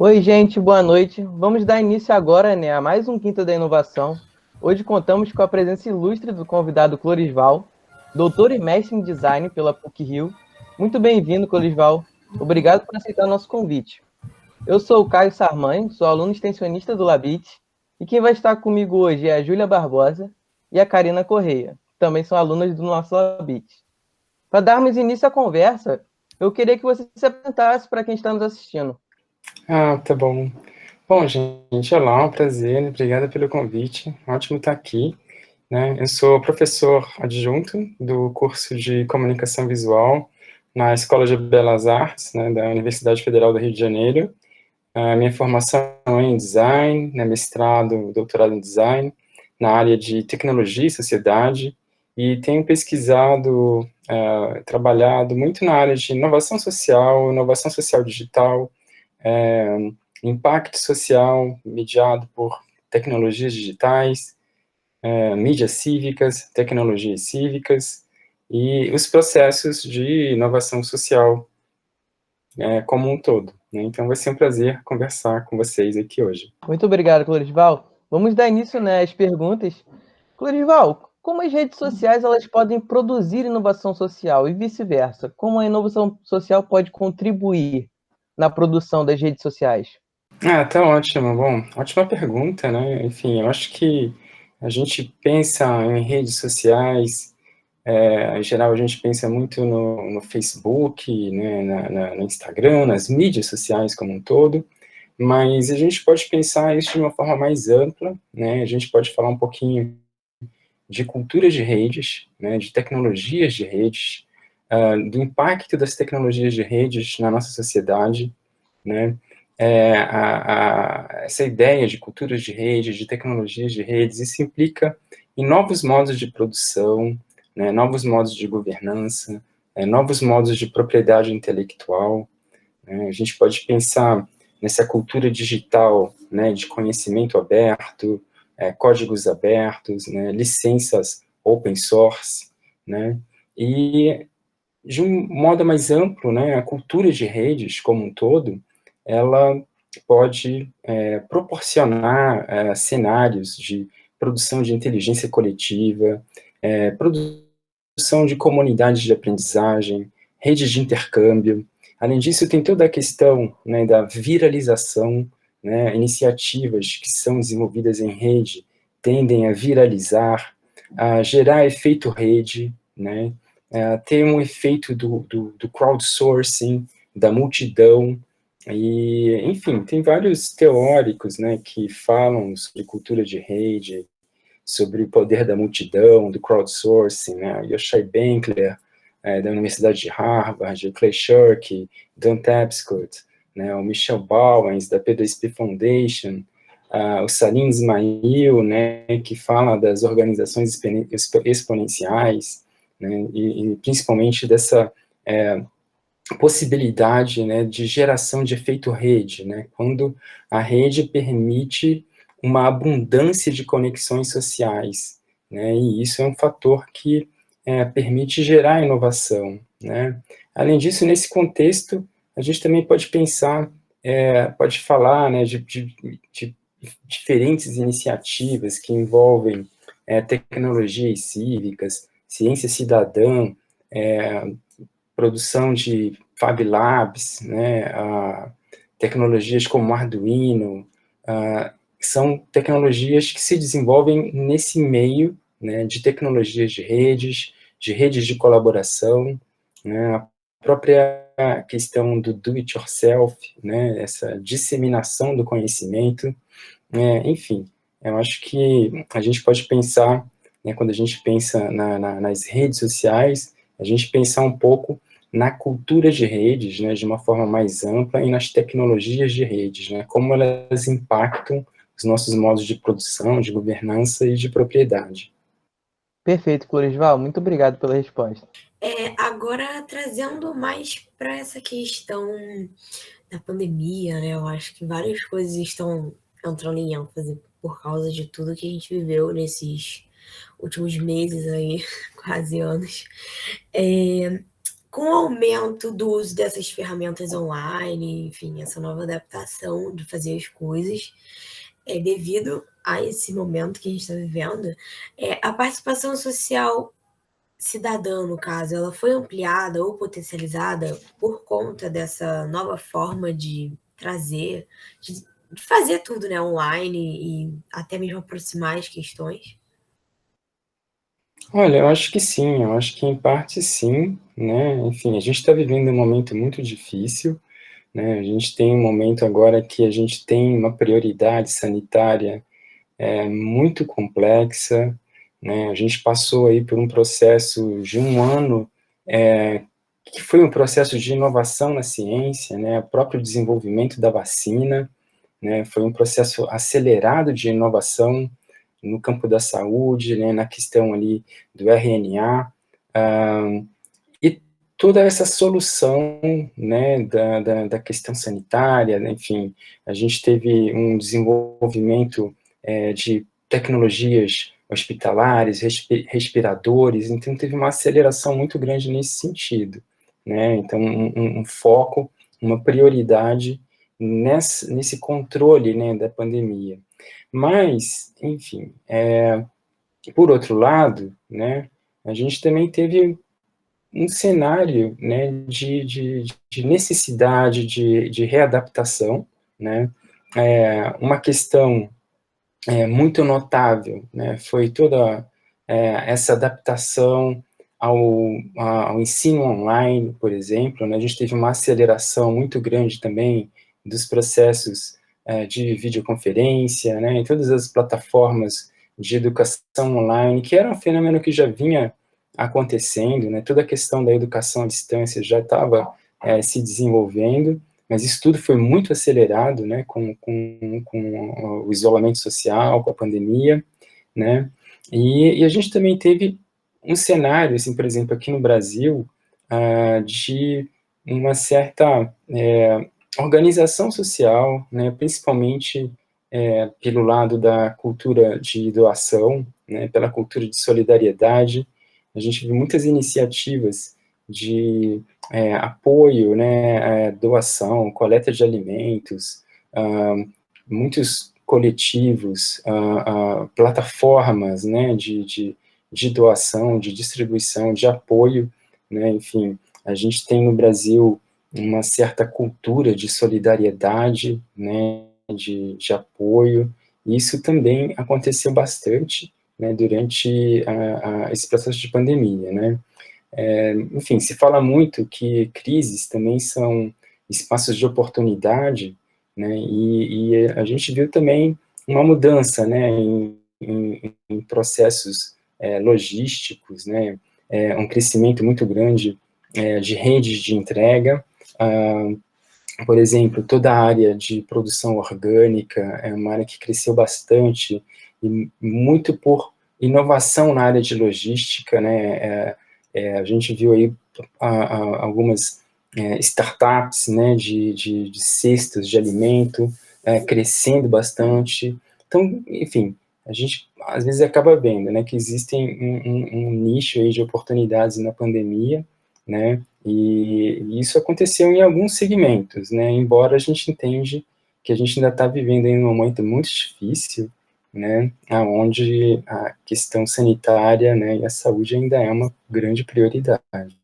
Oi, gente, boa noite. Vamos dar início agora, a mais um Quinta da Inovação. Hoje contamos com a presença ilustre do convidado Clorisval, doutor e mestre em design pela PUC-Rio. Muito bem-vindo, Clorisval. Obrigado por aceitar nosso convite. Eu sou o Caio Sarmães, sou aluno extensionista do Labit, e quem vai estar comigo hoje é a Júlia Barbosa e a Karina Correia, que também são alunas do nosso Labit. Para darmos início à conversa, eu queria que você se apresentasse para quem está nos assistindo. Tá bom. Bom, gente, olá, um prazer, obrigada pelo convite, ótimo estar aqui, né? Eu sou professor adjunto do curso de Comunicação Visual na Escola de Belas Artes, né, da Universidade Federal do Rio de Janeiro. A minha formação é em design, né, mestrado, doutorado em design, na área de tecnologia e sociedade, e tenho pesquisado, trabalhado muito na área de inovação social digital, impacto social mediado por tecnologias digitais, mídias cívicas, tecnologias cívicas e os processos de inovação social como um todo, né? Então vai ser um prazer conversar com vocês aqui hoje. Muito obrigado, Clorisval. Vamos dar início, às perguntas. Clorisval, como as redes sociais elas podem produzir inovação social e vice-versa? Como a inovação social pode contribuir na produção das redes sociais? Tá ótimo. Bom, ótima pergunta, né? Enfim, eu acho que a gente pensa em redes sociais, em geral a gente pensa muito no Facebook, né, no Instagram, nas mídias sociais como um todo, mas a gente pode pensar isso de uma forma mais ampla, né? A gente pode falar um pouquinho de cultura de redes, né, de tecnologias de redes, do impacto das tecnologias de redes na nossa sociedade, né? Essa ideia de culturas de redes, de tecnologias de redes, isso implica em novos modos de produção, né, novos modos de governança, novos modos de propriedade intelectual, né? A gente pode pensar nessa cultura digital, né, de conhecimento aberto, códigos abertos, né, licenças open source, né, e de um modo mais amplo, né, a cultura de redes como um todo, ela pode proporcionar cenários de produção de inteligência coletiva, produção de comunidades de aprendizagem, redes de intercâmbio. Além disso, tem toda a questão, né, da viralização, né, iniciativas que são desenvolvidas em rede tendem a viralizar, a gerar efeito rede, né, ter um efeito do crowdsourcing, da multidão, e, enfim, tem vários teóricos, né, que falam sobre cultura de rede, sobre o poder da multidão, do crowdsourcing, né, Yoshai Benkler, da Universidade de Harvard, o Clay Shirky, Don Tapscott, né, o Michel Bowens, da P2P Foundation, o Salim Ismail, né, que fala das organizações exponenciais, né, e principalmente dessa possibilidade, né, de geração de efeito rede, né, quando a rede permite uma abundância de conexões sociais, né, e isso é um fator que permite gerar inovação, né. Além disso, nesse contexto, a gente também pode pensar, pode falar, né, de diferentes iniciativas que envolvem tecnologias cívicas, ciência cidadã, produção de Fab Labs, né, tecnologias como Arduino, são tecnologias que se desenvolvem nesse meio, né, de tecnologias de redes de colaboração, né, a própria questão do do it yourself, né, essa disseminação do conhecimento, enfim, eu acho que a gente pode pensar, né, quando a gente pensa nas redes sociais, a gente pensar um pouco na cultura de redes, né, de uma forma mais ampla, e nas tecnologias de redes, né, como elas impactam os nossos modos de produção, de governança e de propriedade. Perfeito, Clorisval. Muito obrigado pela resposta. Agora, trazendo mais para essa questão da pandemia, né? Eu acho que várias coisas estão entrando em ênfase por causa de tudo que a gente viveu nesses últimos meses aí, quase anos. com o aumento do uso dessas ferramentas online, enfim, essa nova adaptação de fazer as coisas, devido a esse momento que a gente está vivendo, a participação social cidadã, no caso, ela foi ampliada ou potencializada por conta dessa nova forma de trazer, de fazer tudo, né, online e até mesmo aproximar as questões? Olha, eu acho que sim, eu acho que em parte sim, né, enfim, a gente está vivendo um momento muito difícil, né, a gente tem um momento agora que a gente tem uma prioridade sanitária muito complexa, né, a gente passou aí por um processo de um ano, que foi um processo de inovação na ciência, né, o próprio desenvolvimento da vacina, né, foi um processo acelerado de inovação no campo da saúde, né, na questão ali do RNA, e toda essa solução, né, da questão sanitária, né, enfim, a gente teve um desenvolvimento de tecnologias hospitalares, respiradores, então teve uma aceleração muito grande nesse sentido, né, então um foco, uma prioridade nesse controle, né, da pandemia. Mas, enfim, por outro lado, né, a gente também teve um cenário, né, de necessidade de readaptação, né, uma questão muito notável, né, foi toda essa adaptação ao ensino online, por exemplo, né, a gente teve uma aceleração muito grande também dos processos de videoconferência, né, em todas as plataformas de educação online, que era um fenômeno que já vinha acontecendo, né, toda a questão da educação à distância já estava se desenvolvendo, mas isso tudo foi muito acelerado, né, com o isolamento social, com a pandemia, né, e a gente também teve um cenário, assim, por exemplo, aqui no Brasil, de uma certa organização social, né, principalmente pelo lado da cultura de doação, né, pela cultura de solidariedade. A gente viu muitas iniciativas de apoio, né, doação, coleta de alimentos, muitos coletivos, plataformas, né, de doação, de distribuição, de apoio, né, enfim, a gente tem no Brasil uma certa cultura de solidariedade, né, de apoio, e isso também aconteceu bastante, né, durante esse processo de pandemia, né. Enfim, se fala muito que crises também são espaços de oportunidade, né, e a gente viu também uma mudança, né, em processos logísticos, né, um crescimento muito grande de redes de entrega, por exemplo, toda a área de produção orgânica é uma área que cresceu bastante, e muito por inovação na área de logística, né, a gente viu aí algumas startups, né, de cestas de alimento, crescendo bastante. Então, enfim, a gente às vezes acaba vendo, né, que existem um nicho aí de oportunidades na pandemia, né, e isso aconteceu em alguns segmentos, né, embora a gente entende que a gente ainda está vivendo em um momento muito difícil, né, onde a questão sanitária, né, e a saúde ainda é uma grande prioridade.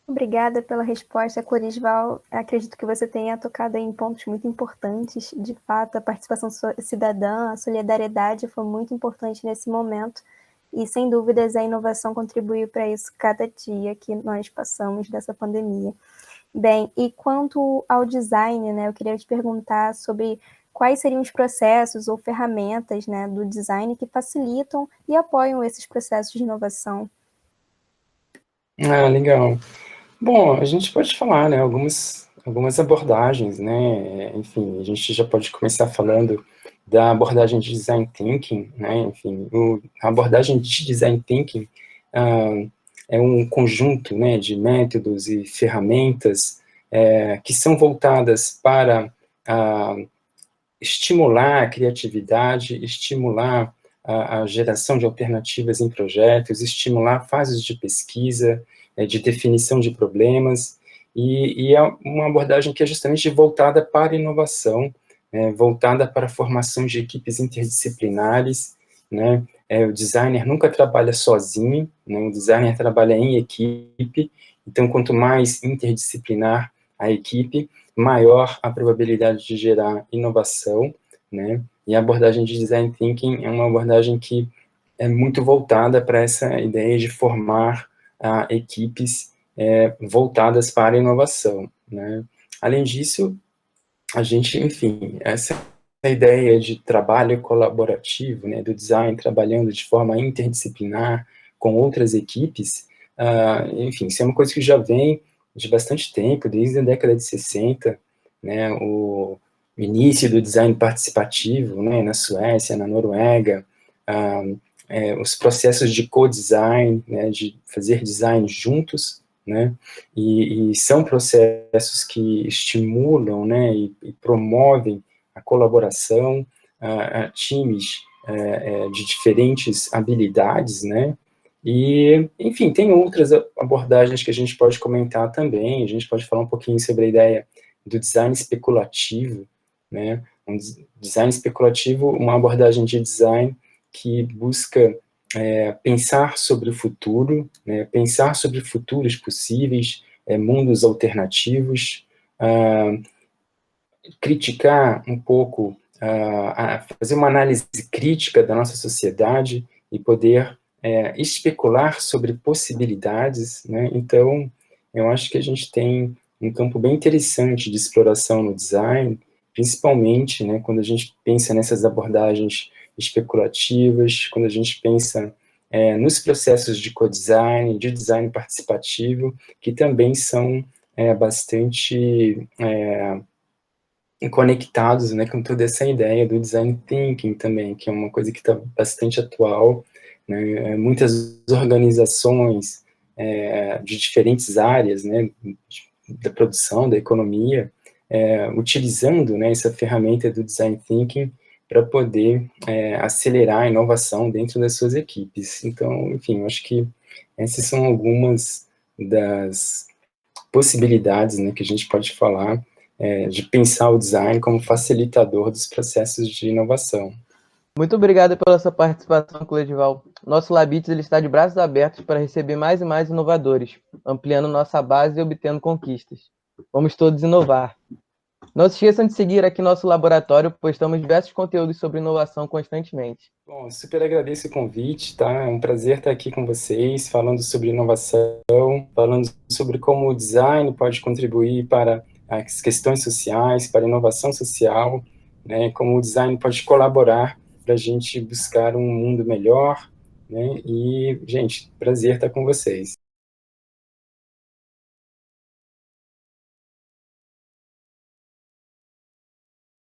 Obrigada pela resposta, Corisval. Acredito que você tenha tocado em pontos muito importantes. De fato, a participação cidadã, a solidariedade foi muito importante nesse momento. E, sem dúvidas, a inovação contribuiu para isso cada dia que nós passamos dessa pandemia. Bem, e quanto ao design, né, eu queria te perguntar sobre quais seriam os processos ou ferramentas, né, do design que facilitam e apoiam esses processos de inovação. Ah, legal. Bom, a gente pode falar, né, algumas abordagens, né, enfim, a gente já pode começar falando da abordagem de Design Thinking, né, enfim, a abordagem de Design Thinking é um conjunto, né, de métodos e ferramentas que são voltadas para estimular a criatividade, estimular a geração de alternativas em projetos, estimular fases de pesquisa, de definição de problemas, e é uma abordagem que é justamente voltada para a inovação, voltada para a formação de equipes interdisciplinares, né? O designer nunca trabalha sozinho, né? O designer trabalha em equipe, então quanto mais interdisciplinar a equipe, maior a probabilidade de gerar inovação, né? E a abordagem de Design Thinking é uma abordagem que é muito voltada para essa ideia de formar equipes voltadas para a inovação, né? Além disso, a gente, enfim, essa ideia de trabalho colaborativo, né, do design trabalhando de forma interdisciplinar com outras equipes, enfim, isso é uma coisa que já vem de bastante tempo, desde a década de 60, né, o início do design participativo, né, na Suécia, na Noruega, os processos de co-design, né, de fazer design juntos, né, e são processos que estimulam, né, e promovem a colaboração, a times de diferentes habilidades, né, e, enfim, tem outras abordagens que a gente pode comentar também, a gente pode falar um pouquinho sobre a ideia do design especulativo, né, um design especulativo, uma abordagem de design que busca pensar sobre o futuro, né, pensar sobre futuros possíveis, mundos alternativos, criticar um pouco, fazer uma análise crítica da nossa sociedade e poder especular sobre possibilidades, né? Então, eu acho que a gente tem um campo bem interessante de exploração no design, principalmente, né, quando a gente pensa nessas abordagens especulativas, quando a gente pensa nos processos de co-design, de design participativo, que também são bastante conectados, né, com toda essa ideia do design thinking também, que é uma coisa que está bastante atual, né, muitas organizações de diferentes áreas, né, da produção, da economia, utilizando, né, essa ferramenta do design thinking para poder acelerar a inovação dentro das suas equipes. Então, enfim, eu acho que essas são algumas das possibilidades, né, que a gente pode falar de pensar o design como facilitador dos processos de inovação. Muito obrigado pela sua participação, Clodival. Nosso Labits ele está de braços abertos para receber mais e mais inovadores, ampliando nossa base e obtendo conquistas. Vamos todos inovar. Não se esqueçam de seguir aqui nosso laboratório, postamos diversos conteúdos sobre inovação constantemente. Bom, super agradeço o convite, tá? É um prazer estar aqui com vocês, falando sobre inovação, falando sobre como o design pode contribuir para as questões sociais, para a inovação social, né? Como o design pode colaborar para a gente buscar um mundo melhor, né? E, gente, prazer estar com vocês.